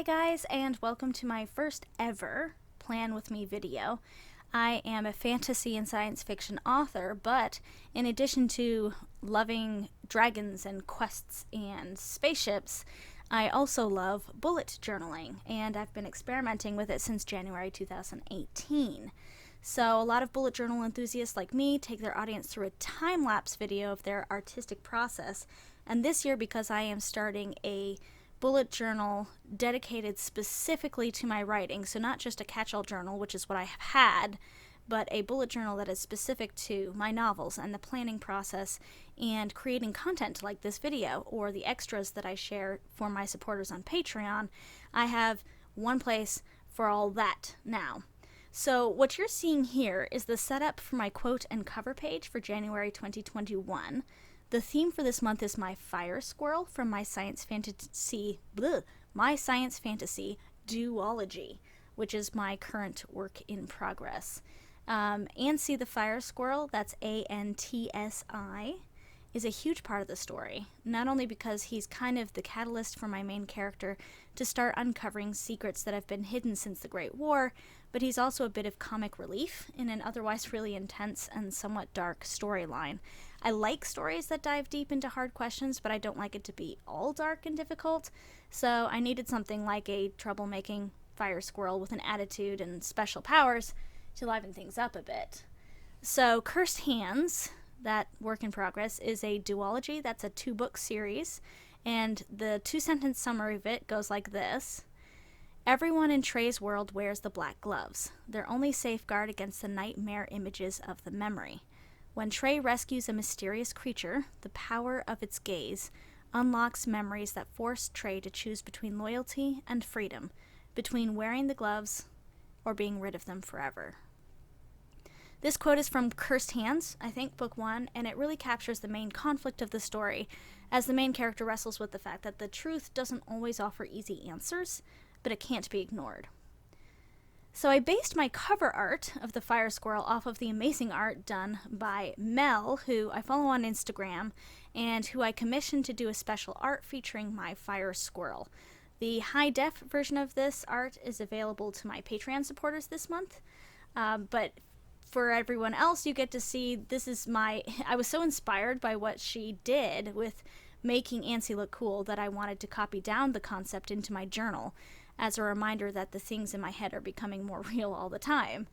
Hi guys, and welcome to my first ever Plan With Me video. I am a fantasy and science fiction author, but in addition to loving dragons and quests and spaceships, I also love bullet journaling, and I've been experimenting with it since January 2018. So a lot of bullet journal enthusiasts like me take their audience through a time-lapse video of their artistic process, and this year, because I am starting a bullet journal dedicated specifically to my writing, so not just a catch-all journal, which is what I have had, but a bullet journal that is specific to my novels and the planning process and creating content like this video or the extras that I share for my supporters on Patreon. I have one place for all that now. So what you're seeing here is the setup for my quote and cover page for January 2021. The theme for this month is my fire squirrel from my science fantasy duology, which is my current work in progress. Antsi the fire squirrel, that's A-N-T-S-I, is a huge part of the story, not only because he's kind of the catalyst for my main character to start uncovering secrets that have been hidden since the Great War, but he's also a bit of comic relief in an otherwise really intense and somewhat dark storyline. I like stories that dive deep into hard questions, but I don't like it to be all dark and difficult, so I needed something like a troublemaking fire squirrel with an attitude and special powers to liven things up a bit. So Cursed Hands, that work in progress, is a duology. That's a 2-book series, and the 2-sentence summary of it goes like this. Everyone in Trey's world wears the black gloves, their only safeguard against the nightmare images of the memory. When Trey rescues a mysterious creature, the power of its gaze unlocks memories that force Trey to choose between loyalty and freedom, between wearing the gloves or being rid of them forever. This quote is from Cursed Hands, I think, book 1, and it really captures the main conflict of the story, as the main character wrestles with the fact that the truth doesn't always offer easy answers, but it can't be ignored. So I based my cover art of the fire squirrel off of the amazing art done by Mel, who I follow on Instagram, and who I commissioned to do a special art featuring my fire squirrel. The high-def version of this art is available to my Patreon supporters this month, but for everyone else, you get to see, this is I was so inspired by what she did with making Antsi look cool that I wanted to copy down the concept into my journal as a reminder that the things in my head are becoming more real all the time.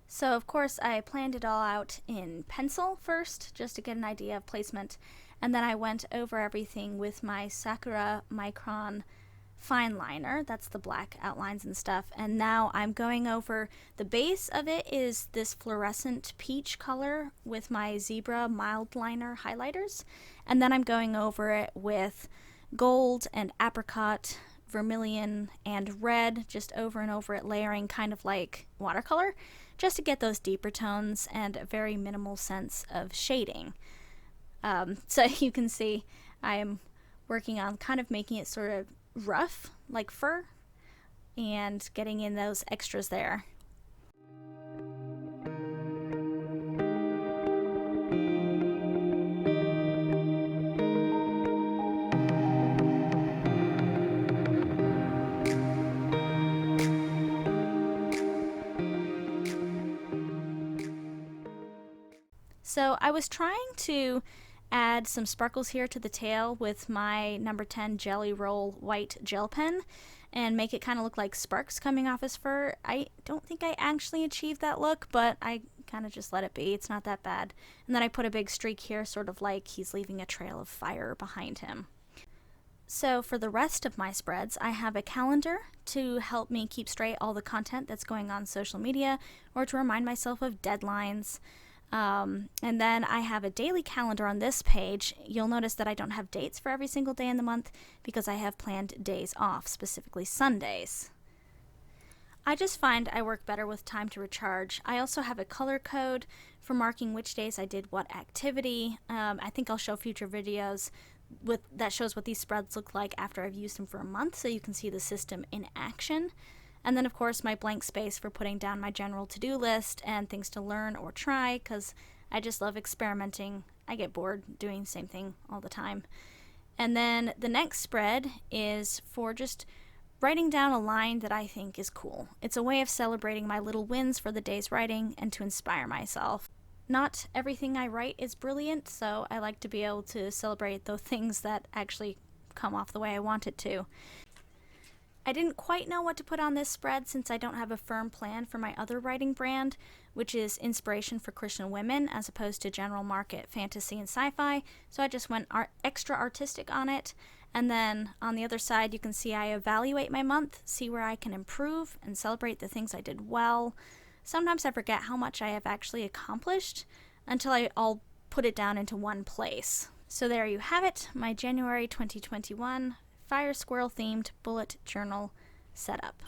So of course I planned it all out in pencil first, just to get an idea of placement, and then I went over everything with my Sakura Micron fine liner. That's the black outlines and stuff, and now I'm going over the base of it is this fluorescent peach color with my zebra mild liner highlighters, and then I'm going over it with gold and apricot, vermilion, and red, just over and over it, layering kind of like watercolor, just to get those deeper tones and a very minimal sense of shading. So you can see I am working on kind of making it sort of rough, like fur, and getting in those extras there. So I was trying to add some sparkles here to the tail with my number 10 Jelly Roll white gel pen and make it kind of look like sparks coming off his fur. I don't think I actually achieved that look, but I kind of just let it be. It's not that bad. And then I put a big streak here, sort of like he's leaving a trail of fire behind him. So for the rest of my spreads, I have a calendar to help me keep straight all the content that's going on social media, or to remind myself of deadlines. And then I have a daily calendar on this page. You'll notice that I don't have dates for every single day in the month because I have planned days off, specifically Sundays. I just find I work better with time to recharge. I also have a color code for marking which days I did what activity. I think I'll show future videos that shows what these spreads look like after I've used them for a month, so you can see the system in action. And then, of course, my blank space for putting down my general to-do list and things to learn or try, because I just love experimenting. I get bored doing the same thing all the time. And then the next spread is for just writing down a line that I think is cool. It's a way of celebrating my little wins for the day's writing and to inspire myself. Not everything I write is brilliant, so I like to be able to celebrate the things that actually come off the way I want it to. I didn't quite know what to put on this spread since I don't have a firm plan for my other writing brand, which is inspiration for Christian women as opposed to general market fantasy and sci-fi, so I just went extra artistic on it. And then on the other side, you can see I evaluate my month, see where I can improve, and celebrate the things I did well. Sometimes I forget how much I have actually accomplished until I'll put it down into one place. So there you have it, my January 2021 Fire Squirrel themed bullet journal setup.